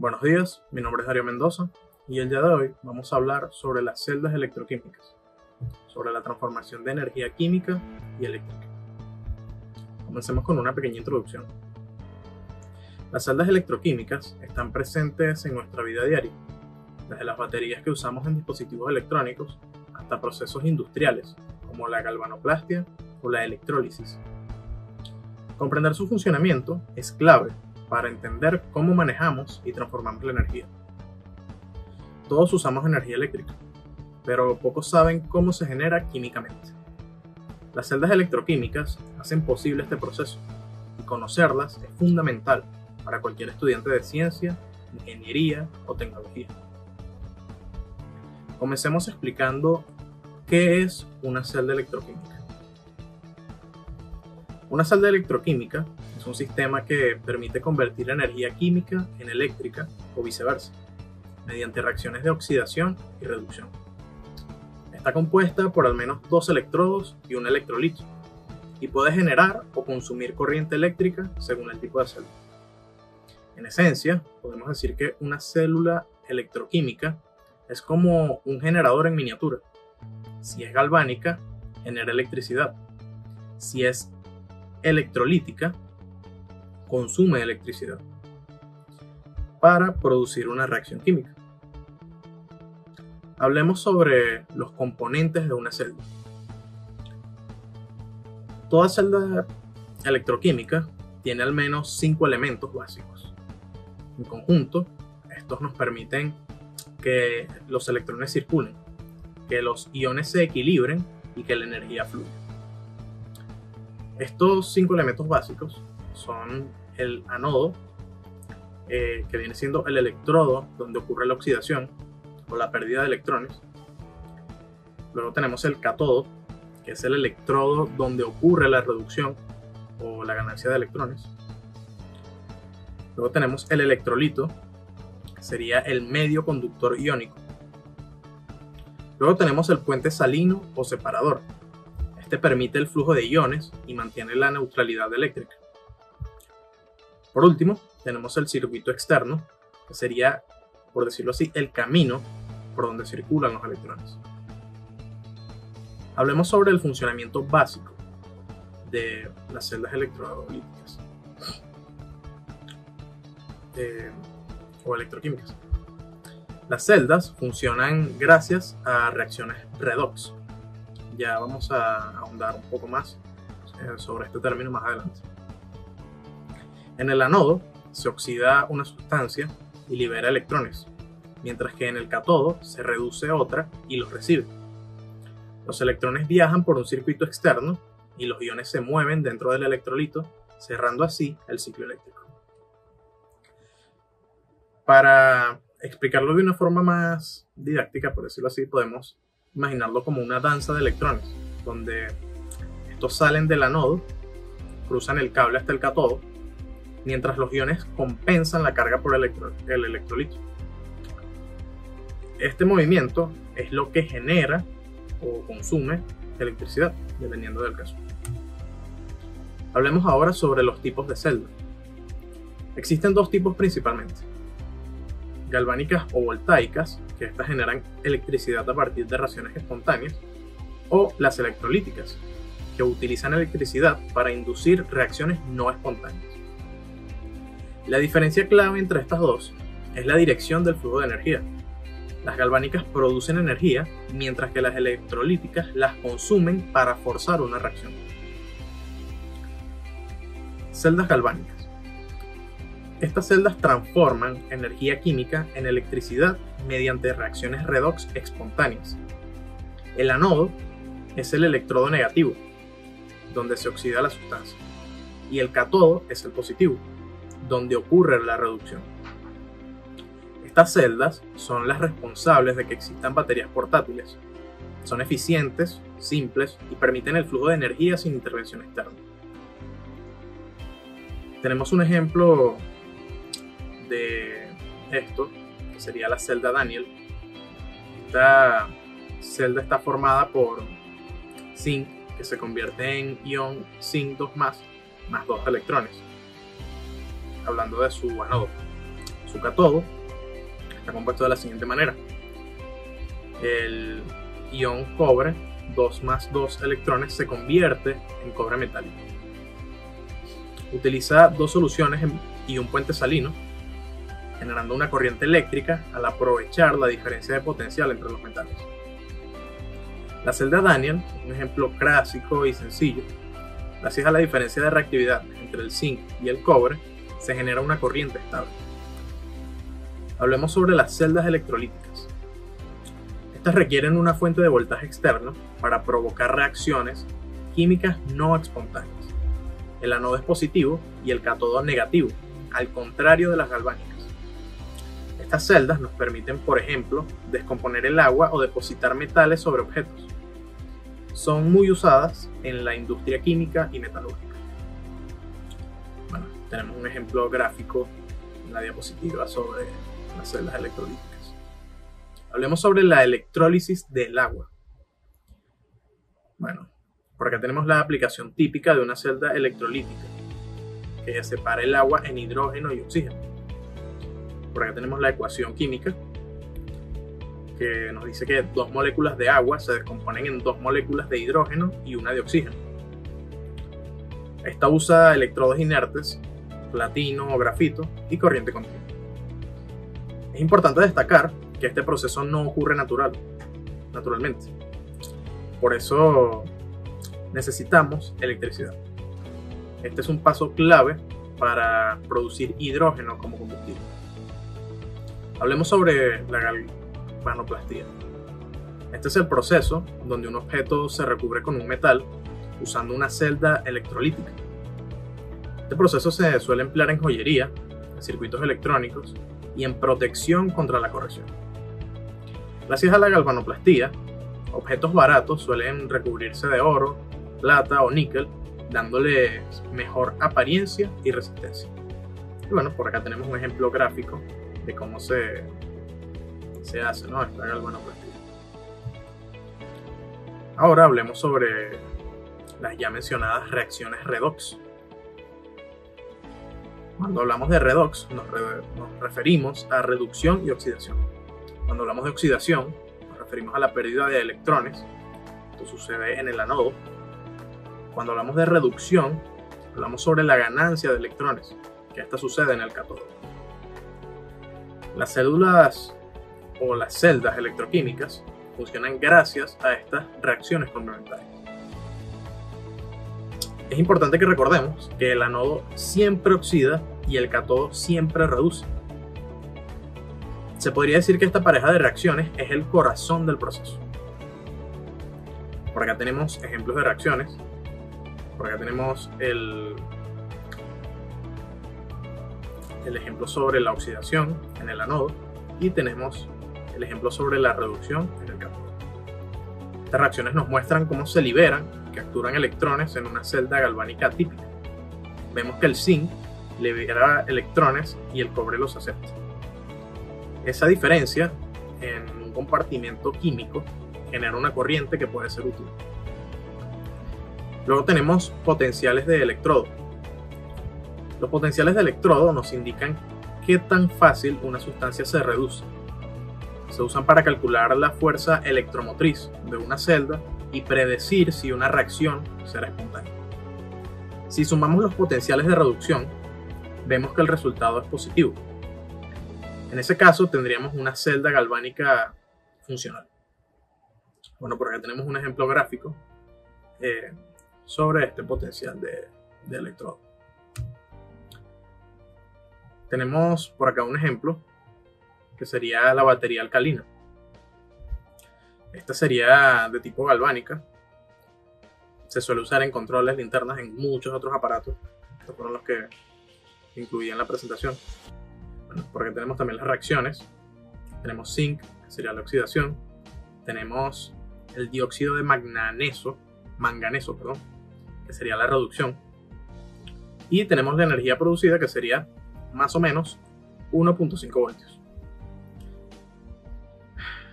Buenos días, mi nombre es Darío Mendoza y el día de hoy vamos a hablar sobre las celdas electroquímicas, sobre la transformación de energía química y eléctrica. Comencemos con una pequeña introducción. Las celdas electroquímicas están presentes en nuestra vida diaria, desde las baterías que usamos en dispositivos electrónicos hasta procesos industriales como la galvanoplastia o la electrólisis. Comprender su funcionamiento es clave para entender cómo manejamos y transformamos la energía. Todos usamos energía eléctrica, pero pocos saben cómo se genera químicamente. Las celdas electroquímicas hacen posible este proceso, y conocerlas es fundamental para cualquier estudiante de ciencia, ingeniería o tecnología. Comencemos explicando qué es una celda electroquímica. Una celda electroquímica es un sistema que permite convertir energía química en eléctrica o viceversa, mediante reacciones de oxidación y reducción. Está compuesta por al menos dos electrodos y un electrolito, y puede generar o consumir corriente eléctrica según el tipo de celda. En esencia, podemos decir que una célula electroquímica es como un generador en miniatura. Si es galvánica, genera electricidad. Si es electrolítica, consume electricidad para producir una reacción química. Hablemos sobre los componentes de una celda. Toda celda electroquímica tiene al menos 5 elementos básicos. En conjunto, estos nos permiten que los electrones circulen, que los iones se equilibren y que la energía fluya. Estos 5 elementos básicos son el anodo, que viene siendo el electrodo donde ocurre la oxidación o la pérdida de electrones. Luego tenemos el cátodo, que es el electrodo donde ocurre la reducción o la ganancia de electrones. Luego tenemos el electrolito, que sería el medio conductor iónico. Luego tenemos el puente salino o separador. Este permite el flujo de iones y mantiene la neutralidad eléctrica. Por último, tenemos el circuito externo, que sería, por decirlo así, el camino por donde circulan los electrones. Hablemos sobre el funcionamiento básico de las celdas electrolíticas o electroquímicas. Las celdas funcionan gracias a reacciones redox. Ya vamos a ahondar un poco más sobre este término más adelante. En el anodo se oxida una sustancia y libera electrones, mientras que en el cátodo se reduce otra y los recibe. Los electrones viajan por un circuito externo y los iones se mueven dentro del electrolito, cerrando así el ciclo eléctrico. Para explicarlo de una forma más didáctica, por decirlo así, podemos imaginarlo como una danza de electrones, donde estos salen del anodo, cruzan el cable hasta el cátodo, mientras los iones compensan la carga por el electrolito. Este movimiento es lo que genera o consume electricidad, dependiendo del caso. Hablemos ahora sobre los tipos de celda. Existen dos tipos principalmente: galvánicas o voltaicas, que estas generan electricidad a partir de reacciones espontáneas, o las electrolíticas, que utilizan electricidad para inducir reacciones no espontáneas. La diferencia clave entre estas dos es la dirección del flujo de energía. Las galvánicas producen energía, mientras que las electrolíticas las consumen para forzar una reacción. Celdas galvánicas. Estas celdas transforman energía química en electricidad mediante reacciones redox espontáneas. El anodo es el electrodo negativo, donde se oxida la sustancia, y el cátodo es el positivo, donde ocurre la reducción. Estas celdas son las responsables de que existan baterías portátiles. Son eficientes, simples y permiten el flujo de energía sin intervención externa. Tenemos un ejemplo de esto, que sería la celda Daniel. Esta celda está formada por zinc, que se convierte en ion zinc 2+, más 2 electrones. Hablando de su anodo. Su cátodo está compuesto de la siguiente manera. El ion cobre 2 más 2 electrones se convierte en cobre metálico. Utiliza dos soluciones y un puente salino, generando una corriente eléctrica al aprovechar la diferencia de potencial entre los metales. La celda Daniell, un ejemplo clásico y sencillo, gracias a la diferencia de reactividad entre el zinc y el cobre, se genera una corriente estable. Hablemos sobre las celdas electrolíticas. Estas requieren una fuente de voltaje externo para provocar reacciones químicas no espontáneas. El ánodo es positivo y el cátodo negativo, al contrario de las galvánicas. Estas celdas nos permiten, por ejemplo, descomponer el agua o depositar metales sobre objetos. Son muy usadas en la industria química y metalúrgica. Bueno, tenemos un ejemplo gráfico en la diapositiva sobre las celdas electrolíticas. Hablemos sobre la electrólisis del agua. Bueno, por acá tenemos la aplicación típica de una celda electrolítica, que separa el agua en hidrógeno y oxígeno. Por acá tenemos la ecuación química, que nos dice que dos moléculas de agua se descomponen en dos moléculas de hidrógeno y una de oxígeno. Esta usa electrodos inertes, platino o grafito y corriente continua. Es importante destacar que este proceso no ocurre naturalmente. Por eso necesitamos electricidad. Este es un paso clave para producir hidrógeno como combustible. Hablemos sobre la galvanoplastía. Este es el proceso donde un objeto se recubre con un metal usando una celda electrolítica. Este proceso se suele emplear en joyería, en circuitos electrónicos y en protección contra la corrosión. Gracias a la galvanoplastía, objetos baratos suelen recubrirse de oro, plata o níquel, dándole mejor apariencia y resistencia. Y bueno, por acá tenemos un ejemplo gráfico de cómo se hace, ¿no?, esta galvanoplastía. Ahora hablemos sobre las ya mencionadas reacciones redox. Cuando hablamos de redox nos referimos a reducción y oxidación. Cuando hablamos de oxidación nos referimos a la pérdida de electrones. Esto sucede en el anodo. Cuando hablamos de reducción hablamos sobre la ganancia de electrones, que esta sucede en el cátodo. Las células o las celdas electroquímicas funcionan gracias a estas reacciones complementarias. Es importante que recordemos que el anodo siempre oxida y el cátodo siempre reduce. Se podría decir que esta pareja de reacciones es el corazón del proceso. Por acá tenemos ejemplos de reacciones. Por acá tenemos el ejemplo sobre la oxidación en el anodo y tenemos el ejemplo sobre la reducción en el cátodo. Estas reacciones nos muestran cómo se liberan y capturan electrones en una celda galvánica típica. Vemos que el zinc libera electrones y el cobre los acepta. Esa diferencia en un compartimento químico genera una corriente que puede ser útil. Luego tenemos potenciales de electrodo. Los potenciales de electrodo nos indican qué tan fácil una sustancia se reduce. Se usan para calcular la fuerza electromotriz de una celda y predecir si una reacción será espontánea. Si sumamos los potenciales de reducción, vemos que el resultado es positivo. En ese caso tendríamos una celda galvánica funcional. Bueno, por acá tenemos un ejemplo gráfico sobre este potencial de electrodo. Tenemos por acá un ejemplo que sería la batería alcalina. Esta sería de tipo galvánica. Se suele usar en controles, linternas, en muchos otros aparatos. Estos fueron los que incluí en la presentación. Bueno, porque tenemos también las reacciones. Tenemos zinc, que sería la oxidación. Tenemos el dióxido de manganeso, que sería la reducción. Y tenemos la energía producida, que sería más o menos 1.5 voltios.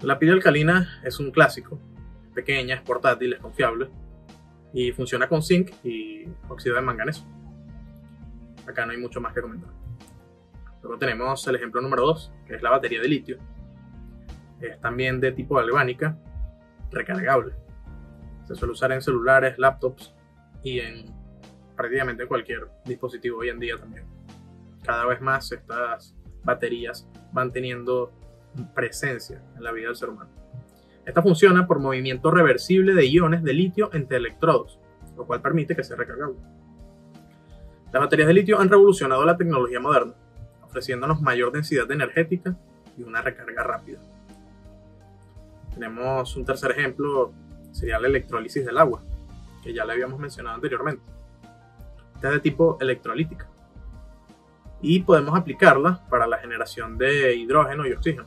La pila alcalina es un clásico, es pequeña, es portátil, es confiable y funciona con zinc y óxido de manganeso. Acá no hay mucho más que comentar. Luego tenemos el ejemplo número 2, que es la batería de litio. Es también de tipo galvánica, recargable. Se suele usar en celulares, laptops y en prácticamente cualquier dispositivo hoy en día también. Cada vez más estas baterías van teniendo presencia en la vida del ser humano. Esta funciona por movimiento reversible de iones de litio entre electrodos, lo cual permite que sea recargable. Las baterías de litio han revolucionado la tecnología moderna, ofreciéndonos mayor densidad energética y una recarga rápida. Tenemos un tercer ejemplo, sería la electrólisis del agua, que ya le habíamos mencionado anteriormente. Esta es de tipo electrolítica y podemos aplicarla para la generación de hidrógeno y oxígeno.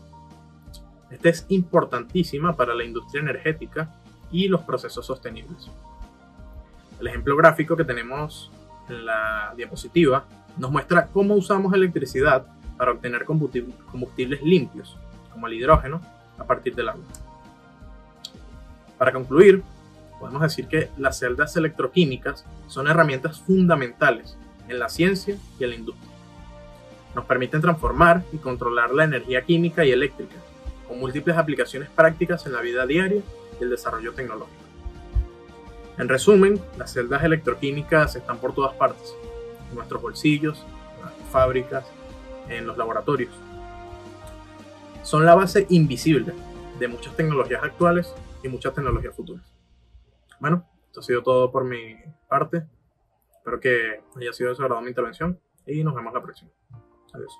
Esta es importantísima para la industria energética y los procesos sostenibles. El ejemplo gráfico que tenemos en la diapositiva nos muestra cómo usamos electricidad para obtener combustibles limpios, como el hidrógeno, a partir del agua. Para concluir, podemos decir que las celdas electroquímicas son herramientas fundamentales en la ciencia y en la industria. Nos permiten transformar y controlar la energía química y eléctrica, con múltiples aplicaciones prácticas en la vida diaria y el desarrollo tecnológico. En resumen, las celdas electroquímicas están por todas partes, en nuestros bolsillos, en las fábricas, en los laboratorios. Son la base invisible de muchas tecnologías actuales y muchas tecnologías futuras. Bueno, esto ha sido todo por mi parte. Espero que haya sido de su agrado mi intervención y nos vemos la próxima. Adiós.